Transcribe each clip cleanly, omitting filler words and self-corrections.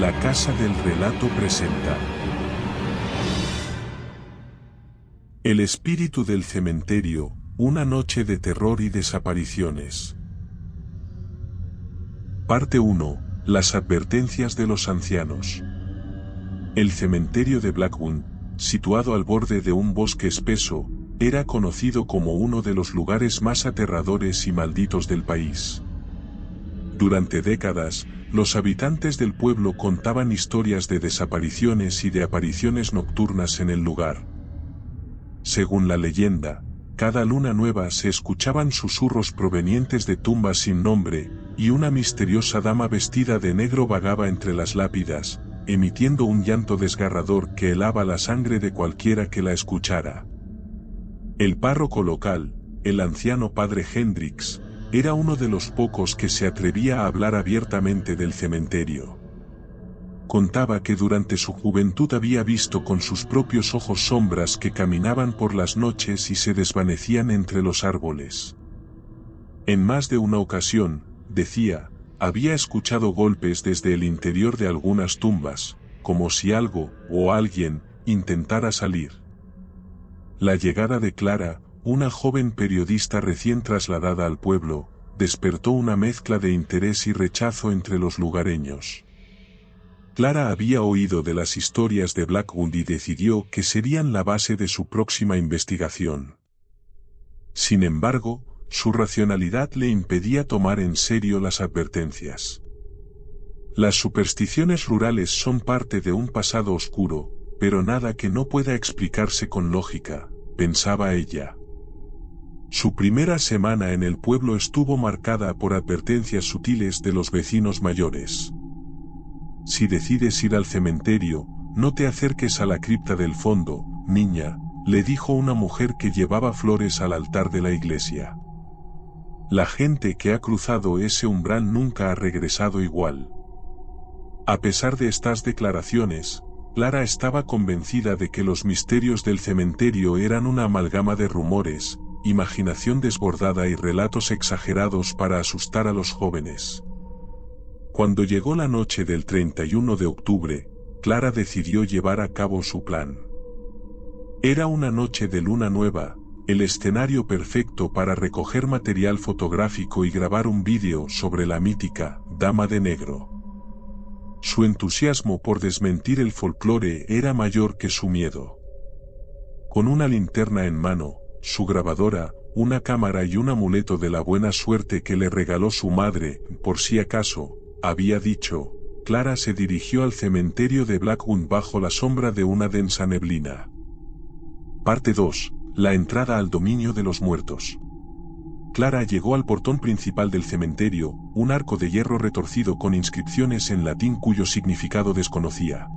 La Casa del Relato presenta El espíritu del cementerio, una noche de terror y desapariciones. Parte 1. Las advertencias de los ancianos. El cementerio de Blackwood, situado al borde de un bosque espeso, era conocido como uno de los lugares más aterradores y malditos del país. Durante décadas, los habitantes del pueblo contaban historias de desapariciones y de apariciones nocturnas en el lugar. Según la leyenda, cada luna nueva se escuchaban susurros provenientes de tumbas sin nombre, y una misteriosa dama vestida de negro vagaba entre las lápidas, emitiendo un llanto desgarrador que helaba la sangre de cualquiera que la escuchara. El párroco local, el anciano padre Hendrix, era uno de los pocos que se atrevía a hablar abiertamente del cementerio. Contaba que durante su juventud había visto con sus propios ojos sombras que caminaban por las noches y se desvanecían entre los árboles. En más de una ocasión, decía, había escuchado golpes desde el interior de algunas tumbas, como si algo, o alguien, intentara salir. La llegada de Clara, una joven periodista recién trasladada al pueblo, despertó una mezcla de interés y rechazo entre los lugareños. Clara había oído de las historias de Blackwood y decidió que serían la base de su próxima investigación. Sin embargo, su racionalidad le impedía tomar en serio las advertencias. Las supersticiones rurales son parte de un pasado oscuro, pero nada que no pueda explicarse con lógica, pensaba ella. Su primera semana en el pueblo estuvo marcada por advertencias sutiles de los vecinos mayores. Si decides ir al cementerio, no te acerques a la cripta del fondo, niña, le dijo una mujer que llevaba flores al altar de la iglesia. La gente que ha cruzado ese umbral nunca ha regresado igual. A pesar de estas declaraciones, Clara estaba convencida de que los misterios del cementerio eran una amalgama de rumores, imaginación desbordada y relatos exagerados para asustar a los jóvenes. Cuando llegó la noche del 31 de octubre, Clara decidió llevar a cabo su plan. Era una noche de luna nueva, el escenario perfecto para recoger material fotográfico y grabar un vídeo sobre la mítica Dama de Negro. Su entusiasmo por desmentir el folclore era mayor que su miedo. Con una linterna en mano, su grabadora, una cámara y un amuleto de la buena suerte que le regaló su madre, por si acaso, había dicho, Clara se dirigió al cementerio de Blackwood bajo la sombra de una densa neblina. Parte 2. La entrada al dominio de los muertos. Clara llegó al portón principal del cementerio, un arco de hierro retorcido con inscripciones en latín cuyo significado desconocía.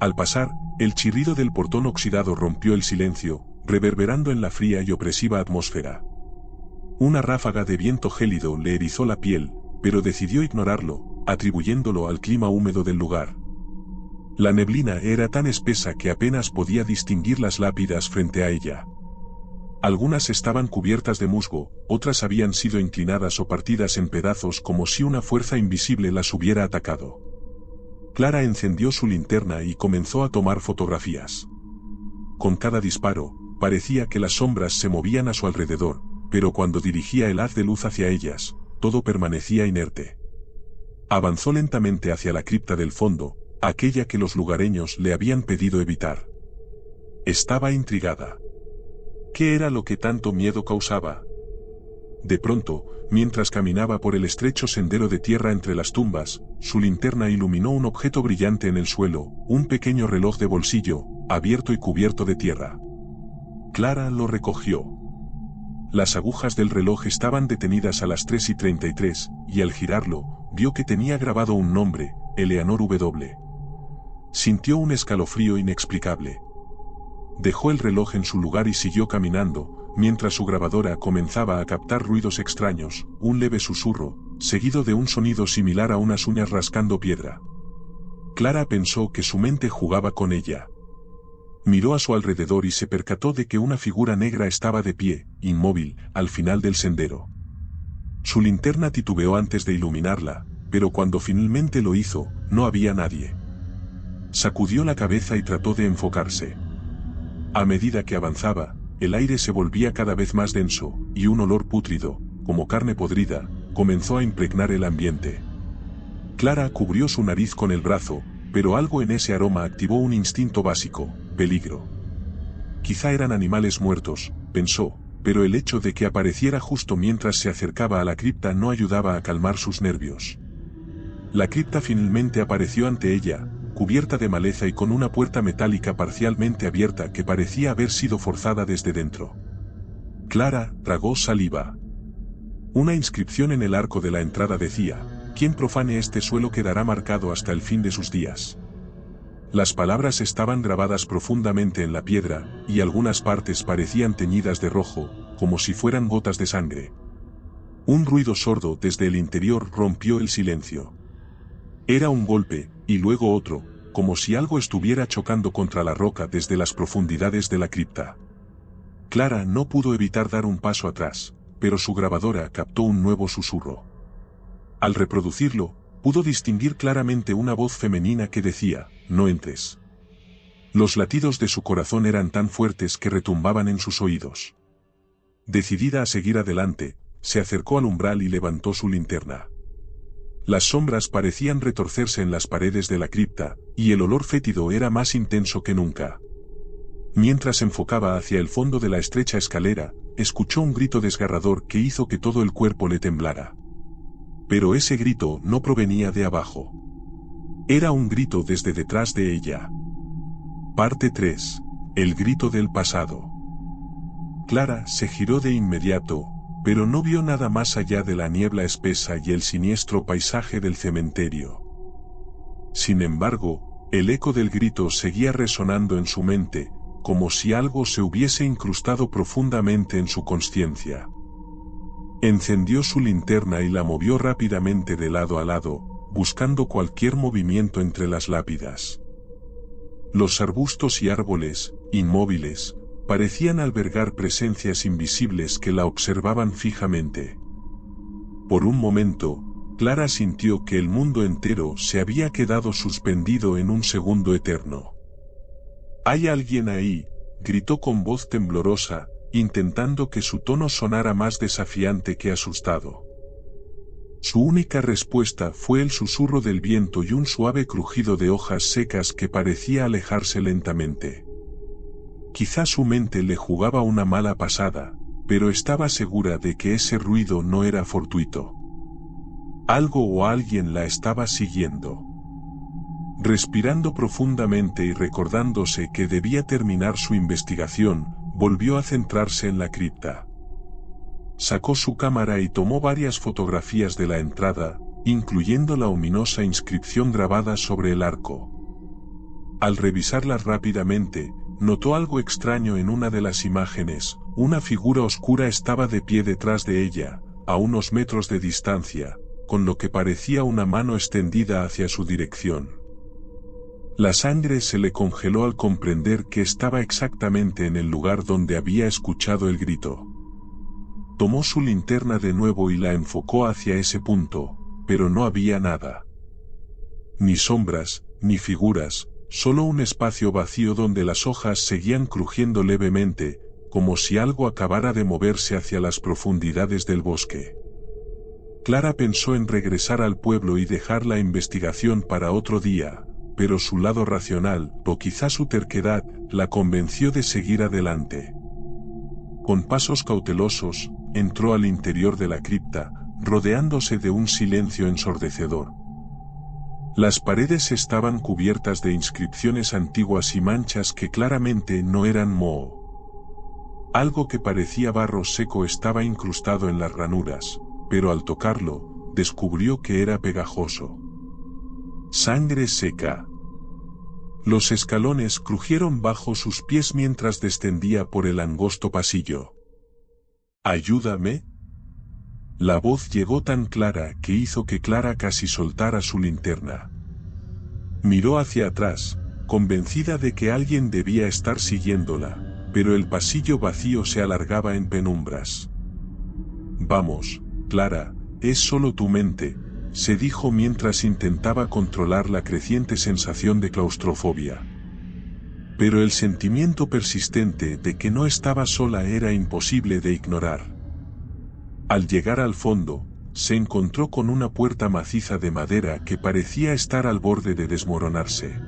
Al pasar, el chirrido del portón oxidado rompió el silencio, reverberando en la fría y opresiva atmósfera. Una ráfaga de viento gélido le erizó la piel, pero decidió ignorarlo, atribuyéndolo al clima húmedo del lugar. La neblina era tan espesa que apenas podía distinguir las lápidas frente a ella. Algunas estaban cubiertas de musgo, otras habían sido inclinadas o partidas en pedazos como si una fuerza invisible las hubiera atacado. Clara encendió su linterna y comenzó a tomar fotografías. Con cada disparo, parecía que las sombras se movían a su alrededor, pero cuando dirigía el haz de luz hacia ellas, todo permanecía inerte. Avanzó lentamente hacia la cripta del fondo, aquella que los lugareños le habían pedido evitar. Estaba intrigada. ¿Qué era lo que tanto miedo causaba? De pronto, mientras caminaba por el estrecho sendero de tierra entre las tumbas, su linterna iluminó un objeto brillante en el suelo, un pequeño reloj de bolsillo, abierto y cubierto de tierra. Clara lo recogió. Las agujas del reloj estaban detenidas a las 3:33, y al girarlo, vio que tenía grabado un nombre, Eleanor W. Sintió un escalofrío inexplicable. Dejó el reloj en su lugar y siguió caminando, mientras su grabadora comenzaba a captar ruidos extraños, un leve susurro, seguido de un sonido similar a unas uñas rascando piedra. Clara pensó que su mente jugaba con ella. Miró a su alrededor y se percató de que una figura negra estaba de pie, inmóvil, al final del sendero. Su linterna titubeó antes de iluminarla, pero cuando finalmente lo hizo, no había nadie. Sacudió la cabeza y trató de enfocarse. A medida que avanzaba, el aire se volvía cada vez más denso, y un olor pútrido, como carne podrida, comenzó a impregnar el ambiente. Clara cubrió su nariz con el brazo, pero algo en ese aroma activó un instinto básico: peligro. Quizá eran animales muertos, pensó, pero el hecho de que apareciera justo mientras se acercaba a la cripta no ayudaba a calmar sus nervios. La cripta finalmente apareció ante ella, cubierta de maleza y con una puerta metálica parcialmente abierta que parecía haber sido forzada desde dentro. Clara tragó saliva. Una inscripción en el arco de la entrada decía: «Quien profane este suelo quedará marcado hasta el fin de sus días». Las palabras estaban grabadas profundamente en la piedra, y algunas partes parecían teñidas de rojo, como si fueran gotas de sangre. Un ruido sordo desde el interior rompió el silencio. Era un golpe, y luego otro, como si algo estuviera chocando contra la roca desde las profundidades de la cripta. Clara no pudo evitar dar un paso atrás, pero su grabadora captó un nuevo susurro. Al reproducirlo, pudo distinguir claramente una voz femenina que decía: «No entres». Los latidos de su corazón eran tan fuertes que retumbaban en sus oídos. Decidida a seguir adelante, se acercó al umbral y levantó su linterna. Las sombras parecían retorcerse en las paredes de la cripta, y el olor fétido era más intenso que nunca. Mientras enfocaba hacia el fondo de la estrecha escalera, escuchó un grito desgarrador que hizo que todo el cuerpo le temblara. Pero ese grito no provenía de abajo. Era un grito desde detrás de ella. Parte 3. El grito del pasado. Clara se giró de inmediato, pero no vio nada más allá de la niebla espesa y el siniestro paisaje del cementerio. Sin embargo, el eco del grito seguía resonando en su mente, como si algo se hubiese incrustado profundamente en su consciencia. Encendió su linterna y la movió rápidamente de lado a lado, buscando cualquier movimiento entre las lápidas. Los arbustos y árboles, inmóviles, parecían albergar presencias invisibles que la observaban fijamente. Por un momento, Clara sintió que el mundo entero se había quedado suspendido en un segundo eterno. «¿Hay alguien ahí?», gritó con voz temblorosa, intentando que su tono sonara más desafiante que asustado. Su única respuesta fue el susurro del viento y un suave crujido de hojas secas que parecía alejarse lentamente. Quizá su mente le jugaba una mala pasada, pero estaba segura de que ese ruido no era fortuito. Algo o alguien la estaba siguiendo. Respirando profundamente y recordándose que debía terminar su investigación, volvió a centrarse en la cripta. Sacó su cámara y tomó varias fotografías de la entrada, incluyendo la ominosa inscripción grabada sobre el arco. Al revisarlas rápidamente, notó algo extraño en una de las imágenes: una figura oscura estaba de pie detrás de ella, a unos metros de distancia, con lo que parecía una mano extendida hacia su dirección. La sangre se le congeló al comprender que estaba exactamente en el lugar donde había escuchado el grito. Tomó su linterna de nuevo y la enfocó hacia ese punto, pero no había nada. Ni sombras, ni figuras, solo un espacio vacío donde las hojas seguían crujiendo levemente, como si algo acabara de moverse hacia las profundidades del bosque. Clara pensó en regresar al pueblo y dejar la investigación para otro día, pero su lado racional, o quizá su terquedad, la convenció de seguir adelante. Con pasos cautelosos, entró al interior de la cripta, rodeándose de un silencio ensordecedor. Las paredes estaban cubiertas de inscripciones antiguas y manchas que claramente no eran moho. Algo que parecía barro seco estaba incrustado en las ranuras, pero al tocarlo, descubrió que era pegajoso. Sangre seca. Los escalones crujieron bajo sus pies mientras descendía por el angosto pasillo. «¿Ayúdame?». La voz llegó tan clara que hizo que Clara casi soltara su linterna. Miró hacia atrás, convencida de que alguien debía estar siguiéndola, pero el pasillo vacío se alargaba en penumbras. «Vamos, Clara, es solo tu mente», se dijo mientras intentaba controlar la creciente sensación de claustrofobia. Pero el sentimiento persistente de que no estaba sola era imposible de ignorar. Al llegar al fondo, se encontró con una puerta maciza de madera que parecía estar al borde de desmoronarse.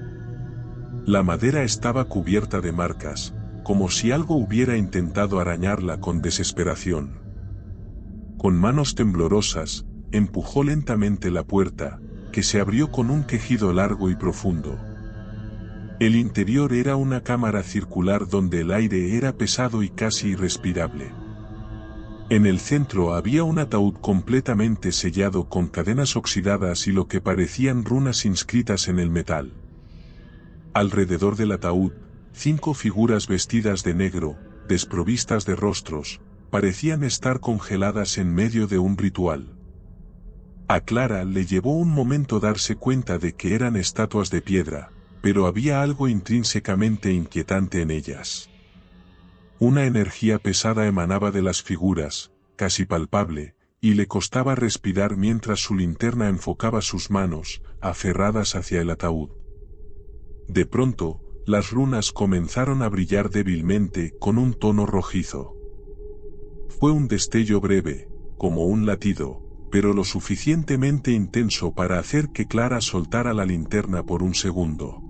La madera estaba cubierta de marcas, como si algo hubiera intentado arañarla con desesperación. Con manos temblorosas, empujó lentamente la puerta, que se abrió con un quejido largo y profundo. El interior era una cámara circular donde el aire era pesado y casi irrespirable. En el centro había un ataúd completamente sellado con cadenas oxidadas y lo que parecían runas inscritas en el metal. Alrededor del ataúd, 5 figuras vestidas de negro, desprovistas de rostros, parecían estar congeladas en medio de un ritual. A Clara le llevó un momento darse cuenta de que eran estatuas de piedra, pero había algo intrínsecamente inquietante en ellas. Una energía pesada emanaba de las figuras, casi palpable, y le costaba respirar mientras su linterna enfocaba sus manos, aferradas hacia el ataúd. De pronto, las runas comenzaron a brillar débilmente con un tono rojizo. Fue un destello breve, como un latido, pero lo suficientemente intenso para hacer que Clara soltara la linterna por un segundo.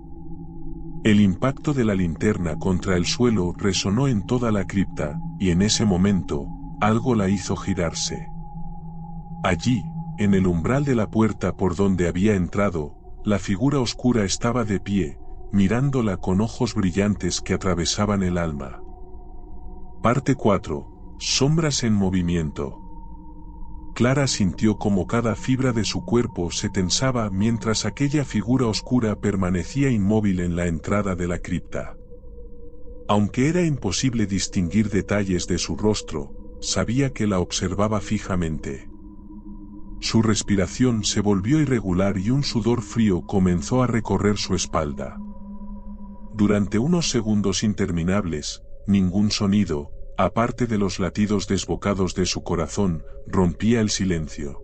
El impacto de la linterna contra el suelo resonó en toda la cripta, y en ese momento, algo la hizo girarse. Allí, en el umbral de la puerta por donde había entrado, la figura oscura estaba de pie, mirándola con ojos brillantes que atravesaban el alma. Parte 4. Sombras en movimiento. Clara sintió como cada fibra de su cuerpo se tensaba mientras aquella figura oscura permanecía inmóvil en la entrada de la cripta. Aunque era imposible distinguir detalles de su rostro, sabía que la observaba fijamente. Su respiración se volvió irregular y un sudor frío comenzó a recorrer su espalda. Durante unos segundos interminables, ningún sonido, aparte de los latidos desbocados de su corazón, rompía el silencio.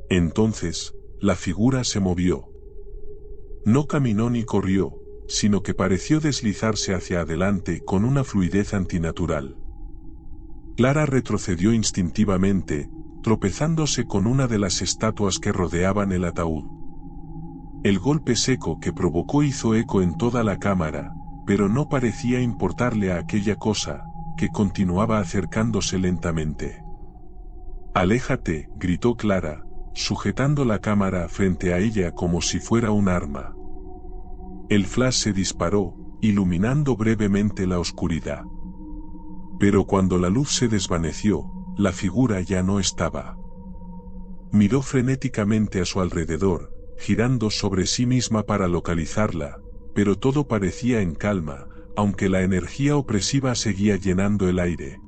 Entonces, la figura se movió. No caminó ni corrió, sino que pareció deslizarse hacia adelante con una fluidez antinatural. Clara retrocedió instintivamente, tropezándose con una de las estatuas que rodeaban el ataúd. El golpe seco que provocó hizo eco en toda la cámara, pero no parecía importarle a aquella cosa, que continuaba acercándose lentamente. «Aléjate», gritó Clara, sujetando la cámara frente a ella como si fuera un arma. El flash se disparó, iluminando brevemente la oscuridad. Pero cuando la luz se desvaneció, la figura ya no estaba. Miró frenéticamente a su alrededor, girando sobre sí misma para localizarla, pero todo parecía en calma, aunque la energía opresiva seguía llenando el aire.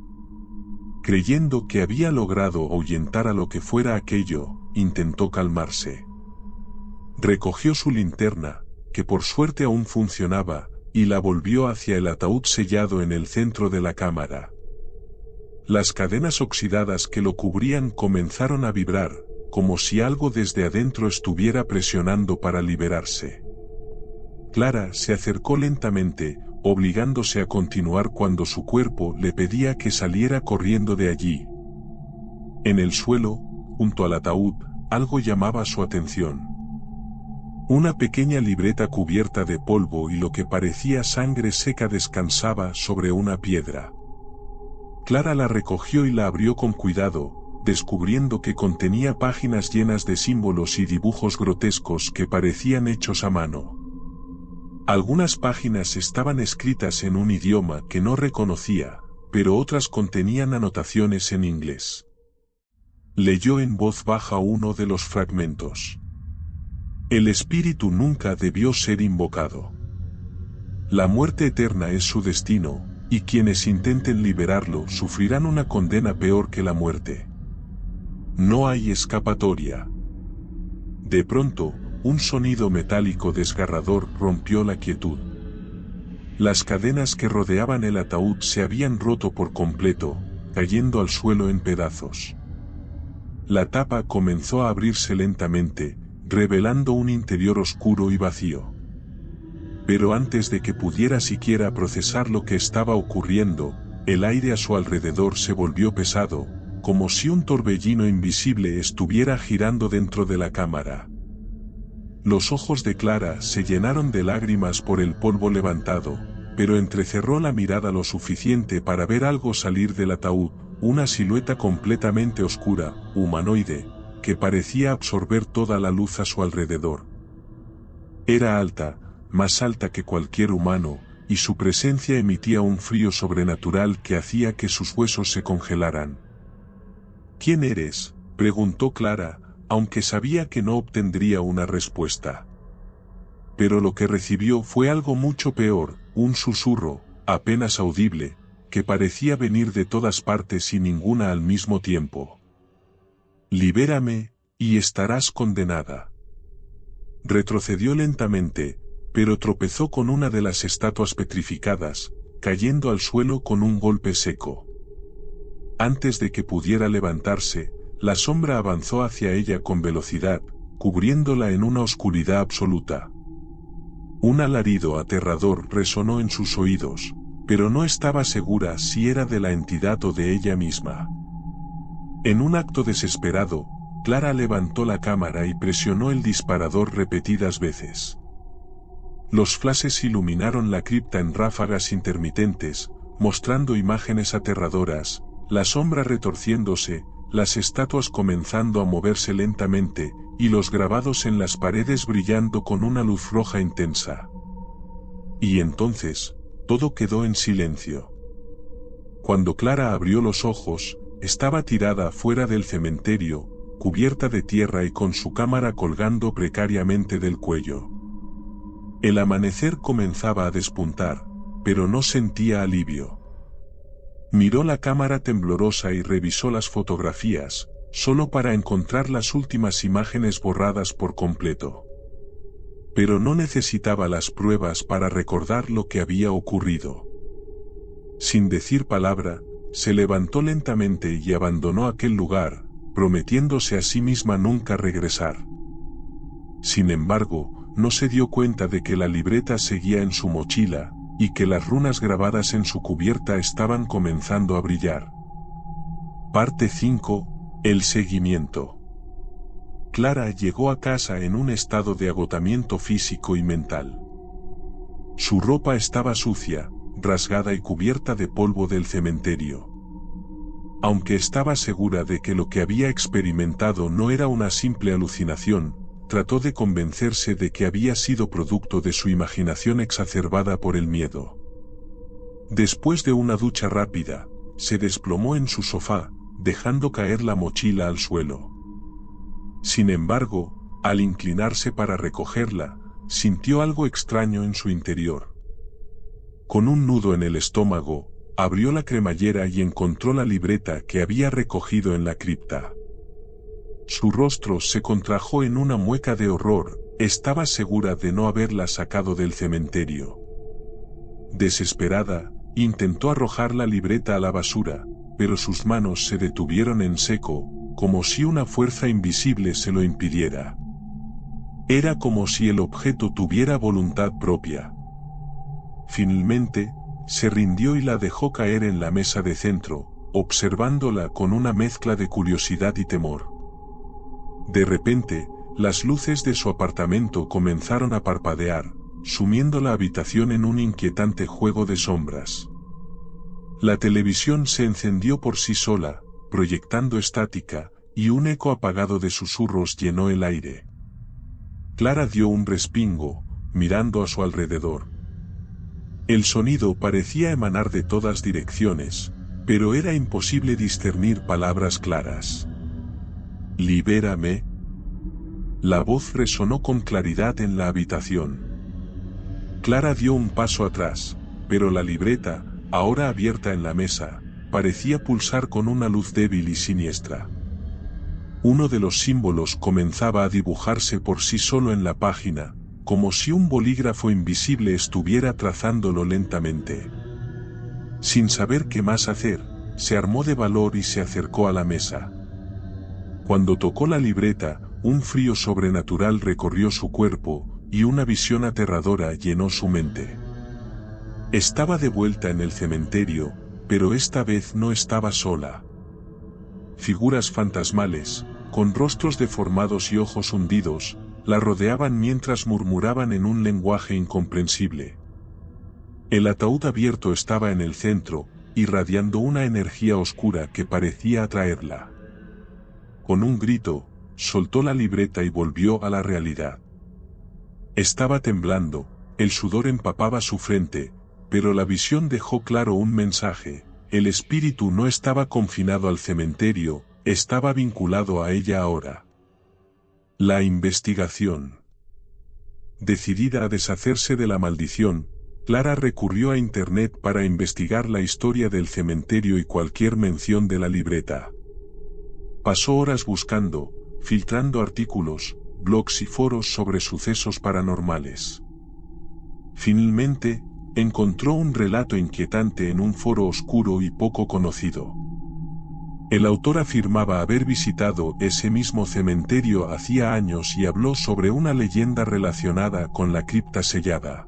Creyendo que había logrado ahuyentar a lo que fuera aquello, intentó calmarse. Recogió su linterna, que por suerte aún funcionaba, y la volvió hacia el ataúd sellado en el centro de la cámara. Las cadenas oxidadas que lo cubrían comenzaron a vibrar, como si algo desde adentro estuviera presionando para liberarse. Clara se acercó lentamente, obligándose a continuar cuando su cuerpo le pedía que saliera corriendo de allí. En el suelo, junto al ataúd, algo llamaba su atención. Una pequeña libreta cubierta de polvo y lo que parecía sangre seca descansaba sobre una piedra. Clara la recogió y la abrió con cuidado, descubriendo que contenía páginas llenas de símbolos y dibujos grotescos que parecían hechos a mano. Algunas páginas estaban escritas en un idioma que no reconocía, pero otras contenían anotaciones en inglés. Leyó en voz baja uno de los fragmentos. El espíritu nunca debió ser invocado. La muerte eterna es su destino, y quienes intenten liberarlo sufrirán una condena peor que la muerte. No hay escapatoria. De pronto, un sonido metálico desgarrador rompió la quietud. Las cadenas que rodeaban el ataúd se habían roto por completo, cayendo al suelo en pedazos. la tapa comenzó a abrirse lentamente, revelando un interior oscuro y vacío. Pero antes de que pudiera siquiera procesar lo que estaba ocurriendo, el aire a su alrededor se volvió pesado, como si un torbellino invisible estuviera girando dentro de la cámara. Los ojos de Clara se llenaron de lágrimas por el polvo levantado, pero entrecerró la mirada lo suficiente para ver algo salir del ataúd, una silueta completamente oscura, humanoide, que parecía absorber toda la luz a su alrededor. Era alta, más alta que cualquier humano, y su presencia emitía un frío sobrenatural que hacía que sus huesos se congelaran. ¿Quién eres?, preguntó Clara, aunque sabía que no obtendría una respuesta. Pero lo que recibió fue algo mucho peor, un susurro, apenas audible, que parecía venir de todas partes y ninguna al mismo tiempo. «Libérame, y estarás condenada». Retrocedió lentamente, pero tropezó con una de las estatuas petrificadas, cayendo al suelo con un golpe seco. Antes de que pudiera levantarse, la sombra avanzó hacia ella con velocidad, cubriéndola en una oscuridad absoluta. Un alarido aterrador resonó en sus oídos, pero no estaba segura si era de la entidad o de ella misma. En un acto desesperado, Clara levantó la cámara y presionó el disparador repetidas veces. Los flashes iluminaron la cripta en ráfagas intermitentes, mostrando imágenes aterradoras, la sombra retorciéndose, las estatuas comenzando a moverse lentamente, y los grabados en las paredes brillando con una luz roja intensa. Y entonces, todo quedó en silencio. Cuando Clara abrió los ojos, estaba tirada fuera del cementerio, cubierta de tierra y con su cámara colgando precariamente del cuello. El amanecer comenzaba a despuntar, pero no sentía alivio. Miró la cámara temblorosa y revisó las fotografías, solo para encontrar las últimas imágenes borradas por completo. Pero no necesitaba las pruebas para recordar lo que había ocurrido. Sin decir palabra, se levantó lentamente y abandonó aquel lugar, prometiéndose a sí misma nunca regresar. Sin embargo, no se dio cuenta de que la libreta seguía en su mochila, y que las runas grabadas en su cubierta estaban comenzando a brillar. Parte 5. El seguimiento. Clara llegó a casa en un estado de agotamiento físico y mental. Su ropa estaba sucia, rasgada y cubierta de polvo del cementerio. Aunque estaba segura de que lo que había experimentado no era una simple alucinación, trató de convencerse de que había sido producto de su imaginación exacerbada por el miedo. Después de una ducha rápida, se desplomó en su sofá, dejando caer la mochila al suelo. Sin embargo, al inclinarse para recogerla, sintió algo extraño en su interior. Con un nudo en el estómago, abrió la cremallera y encontró la libreta que había recogido en la cripta. Su rostro se contrajo en una mueca de horror, estaba segura de no haberla sacado del cementerio. Desesperada, intentó arrojar la libreta a la basura, pero sus manos se detuvieron en seco, como si una fuerza invisible se lo impidiera. Era como si el objeto tuviera voluntad propia. Finalmente, se rindió y la dejó caer en la mesa de centro, observándola con una mezcla de curiosidad y temor. De repente, las luces de su apartamento comenzaron a parpadear, sumiendo la habitación en un inquietante juego de sombras. La televisión se encendió por sí sola, proyectando estática, y un eco apagado de susurros llenó el aire. Clara dio un respingo, mirando a su alrededor. El sonido parecía emanar de todas direcciones, pero era imposible discernir palabras claras. «Libérame». La voz resonó con claridad en la habitación. Clara dio un paso atrás, pero la libreta, ahora abierta en la mesa, parecía pulsar con una luz débil y siniestra. Uno de los símbolos comenzaba a dibujarse por sí solo en la página, como si un bolígrafo invisible estuviera trazándolo lentamente. Sin saber qué más hacer, se armó de valor y se acercó a la mesa. Cuando tocó la libreta, un frío sobrenatural recorrió su cuerpo, y una visión aterradora llenó su mente. Estaba de vuelta en el cementerio, pero esta vez no estaba sola. Figuras fantasmales, con rostros deformados y ojos hundidos, la rodeaban mientras murmuraban en un lenguaje incomprensible. El ataúd abierto estaba en el centro, irradiando una energía oscura que parecía atraerla. Con un grito, soltó la libreta y volvió a la realidad. Estaba temblando, el sudor empapaba su frente, pero la visión dejó claro un mensaje: el espíritu no estaba confinado al cementerio, estaba vinculado a ella ahora. La investigación. Decidida a deshacerse de la maldición, Clara recurrió a Internet para investigar la historia del cementerio y cualquier mención de la libreta. Pasó horas buscando, filtrando artículos, blogs y foros sobre sucesos paranormales. Finalmente, encontró un relato inquietante en un foro oscuro y poco conocido. El autor afirmaba haber visitado ese mismo cementerio hacía años y habló sobre una leyenda relacionada con la cripta sellada.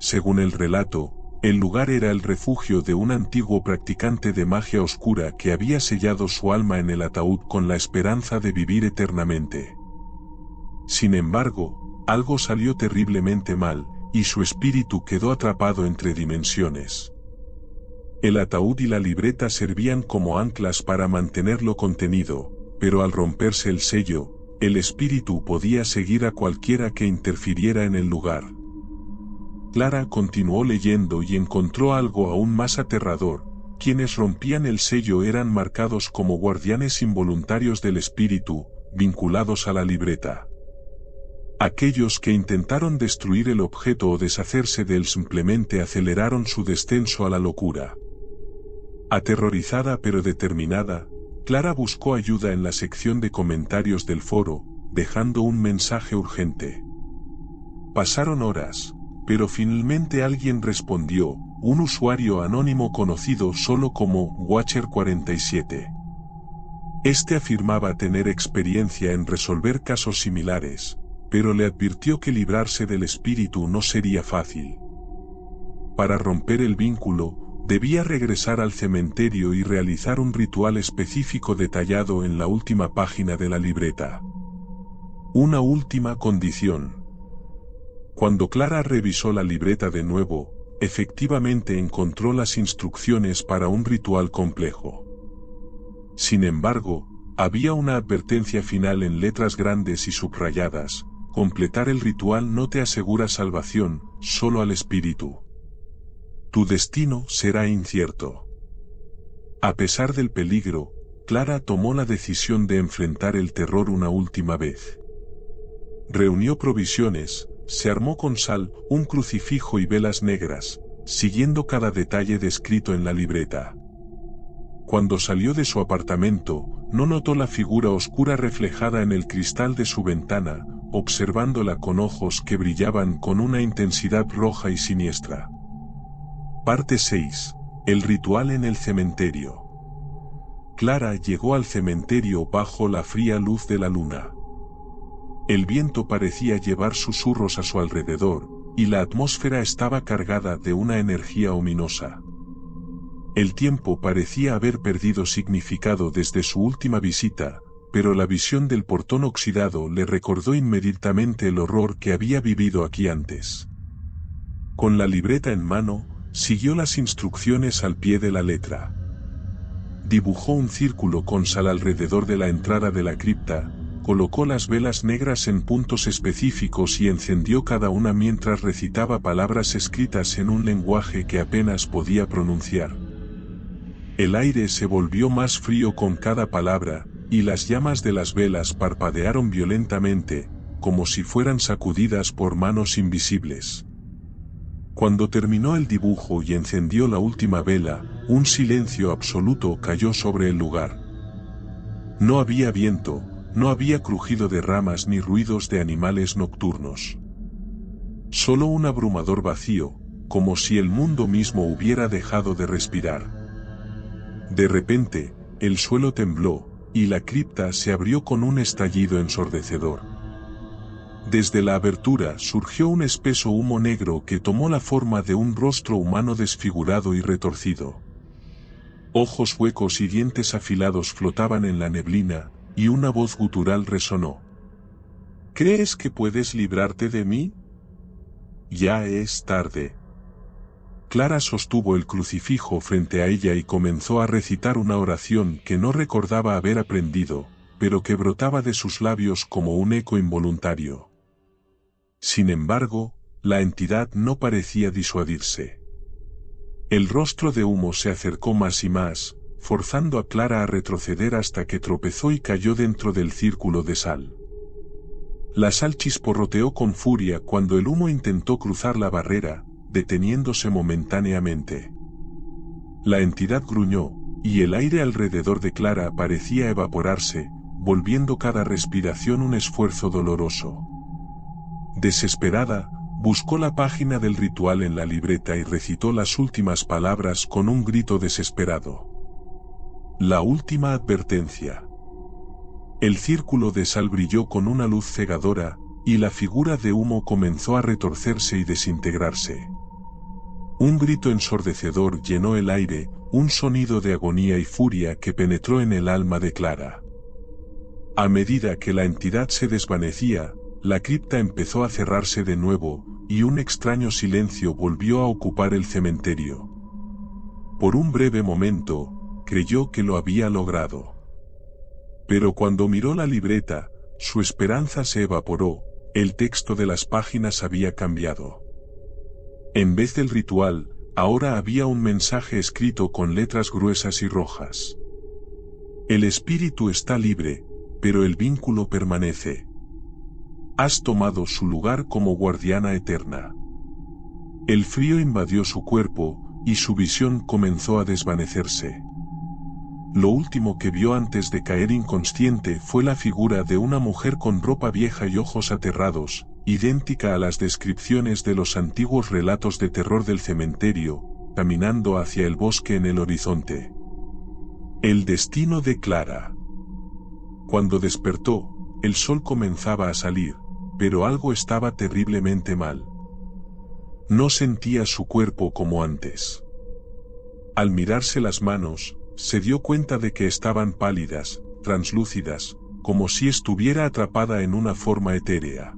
Según el relato, el lugar era el refugio de un antiguo practicante de magia oscura que había sellado su alma en el ataúd con la esperanza de vivir eternamente. Sin embargo, algo salió terriblemente mal, y su espíritu quedó atrapado entre dimensiones. El ataúd y la libreta servían como anclas para mantenerlo contenido, pero al romperse el sello, el espíritu podía seguir a cualquiera que interfiriera en el lugar. Clara continuó leyendo y encontró algo aún más aterrador: quienes rompían el sello eran marcados como guardianes involuntarios del espíritu, vinculados a la libreta. Aquellos que intentaron destruir el objeto o deshacerse de él simplemente aceleraron su descenso a la locura. Aterrorizada pero determinada, Clara buscó ayuda en la sección de comentarios del foro, dejando un mensaje urgente. Pasaron horas, pero finalmente alguien respondió, un usuario anónimo conocido solo como Watcher47. Este afirmaba tener experiencia en resolver casos similares, pero le advirtió que librarse del espíritu no sería fácil. Para romper el vínculo, debía regresar al cementerio y realizar un ritual específico detallado en la última página de la libreta. Una última condición. Cuando Clara revisó la libreta de nuevo, efectivamente encontró las instrucciones para un ritual complejo. Sin embargo, había una advertencia final en letras grandes y subrayadas: completar el ritual no te asegura salvación, solo al espíritu. Tu destino será incierto. A pesar del peligro, Clara tomó la decisión de enfrentar el terror una última vez. Reunió provisiones, se armó con sal, un crucifijo y velas negras, siguiendo cada detalle descrito en la libreta. Cuando salió de su apartamento, no notó la figura oscura reflejada en el cristal de su ventana, observándola con ojos que brillaban con una intensidad roja y siniestra. Parte 6. El ritual en el cementerio. Clara llegó al cementerio bajo la fría luz de la luna. El viento parecía llevar susurros a su alrededor, y la atmósfera estaba cargada de una energía ominosa. El tiempo parecía haber perdido significado desde su última visita, pero la visión del portón oxidado le recordó inmediatamente el horror que había vivido aquí antes. Con la libreta en mano, siguió las instrucciones al pie de la letra. Dibujó un círculo con sal alrededor de la entrada de la cripta, colocó las velas negras en puntos específicos y encendió cada una mientras recitaba palabras escritas en un lenguaje que apenas podía pronunciar. El aire se volvió más frío con cada palabra, y las llamas de las velas parpadearon violentamente, como si fueran sacudidas por manos invisibles. Cuando terminó el dibujo y encendió la última vela, un silencio absoluto cayó sobre el lugar. No había viento, no había crujido de ramas ni ruidos de animales nocturnos. Solo un abrumador vacío, como si el mundo mismo hubiera dejado de respirar. De repente, el suelo tembló, y la cripta se abrió con un estallido ensordecedor. Desde la abertura surgió un espeso humo negro que tomó la forma de un rostro humano desfigurado y retorcido. Ojos huecos y dientes afilados flotaban en la neblina, y una voz gutural resonó. ¿Crees que puedes librarte de mí? Ya es tarde. Clara sostuvo el crucifijo frente a ella y comenzó a recitar una oración que no recordaba haber aprendido, pero que brotaba de sus labios como un eco involuntario. Sin embargo, la entidad no parecía disuadirse. El rostro de humo se acercó más y más, forzando a Clara a retroceder hasta que tropezó y cayó dentro del círculo de sal. La sal chisporroteó con furia cuando el humo intentó cruzar la barrera, deteniéndose momentáneamente. La entidad gruñó, y el aire alrededor de Clara parecía evaporarse, volviendo cada respiración un esfuerzo doloroso. Desesperada, buscó la página del ritual en la libreta y recitó las últimas palabras con un grito desesperado. La última advertencia. El círculo de sal brilló con una luz cegadora, y la figura de humo comenzó a retorcerse y desintegrarse. Un grito ensordecedor llenó el aire, un sonido de agonía y furia que penetró en el alma de Clara. A medida que la entidad se desvanecía, la cripta empezó a cerrarse de nuevo, y un extraño silencio volvió a ocupar el cementerio. Por un breve momento, creyó que lo había logrado. Pero cuando miró la libreta, su esperanza se evaporó, el texto de las páginas había cambiado. En vez del ritual, ahora había un mensaje escrito con letras gruesas y rojas. El espíritu está libre, pero el vínculo permanece. Has tomado su lugar como guardiana eterna. El frío invadió su cuerpo, y su visión comenzó a desvanecerse. Lo último que vio antes de caer inconsciente fue la figura de una mujer con ropa vieja y ojos aterrados, idéntica a las descripciones de los antiguos relatos de terror del cementerio, caminando hacia el bosque en el horizonte. El destino de Clara. Cuando despertó, el sol comenzaba a salir, pero algo estaba terriblemente mal. No sentía su cuerpo como antes. Al mirarse las manos, se dio cuenta de que estaban pálidas, translúcidas, como si estuviera atrapada en una forma etérea.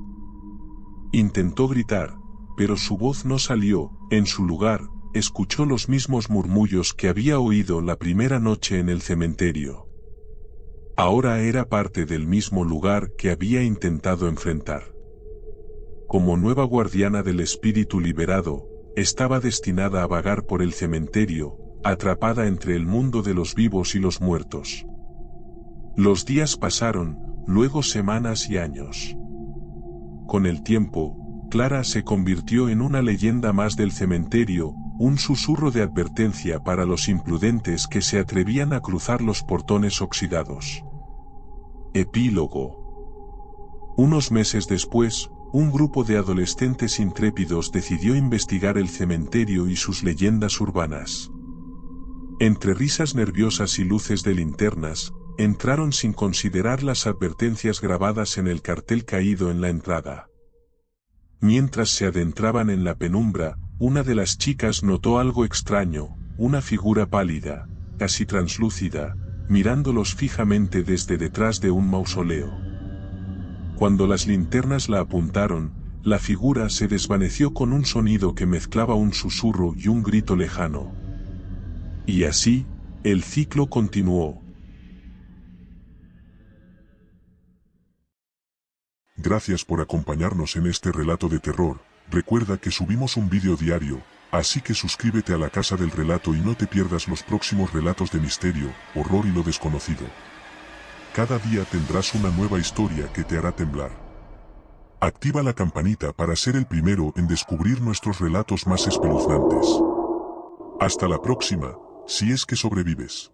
Intentó gritar, pero su voz no salió. En su lugar, escuchó los mismos murmullos que había oído la primera noche en el cementerio. Ahora era parte del mismo lugar que había intentado enfrentar. Como nueva guardiana del espíritu liberado, estaba destinada a vagar por el cementerio, atrapada entre el mundo de los vivos y los muertos. Los días pasaron, luego semanas y años. Con el tiempo, Clara se convirtió en una leyenda más del cementerio, un susurro de advertencia para los imprudentes que se atrevían a cruzar los portones oxidados. Epílogo. Unos meses después, un grupo de adolescentes intrépidos decidió investigar el cementerio y sus leyendas urbanas. Entre risas nerviosas y luces de linternas, entraron sin considerar las advertencias grabadas en el cartel caído en la entrada. Mientras se adentraban en la penumbra, una de las chicas notó algo extraño, una figura pálida, casi translúcida, mirándolos fijamente desde detrás de un mausoleo. Cuando las linternas la apuntaron, la figura se desvaneció con un sonido que mezclaba un susurro y un grito lejano. Y así, el ciclo continuó. Gracias por acompañarnos en este relato de terror. Recuerda que subimos un vídeo diario, así que suscríbete a la Casa del Relato y no te pierdas los próximos relatos de misterio, horror y lo desconocido. Cada día tendrás una nueva historia que te hará temblar. Activa la campanita para ser el primero en descubrir nuestros relatos más espeluznantes. Hasta la próxima, si es que sobrevives.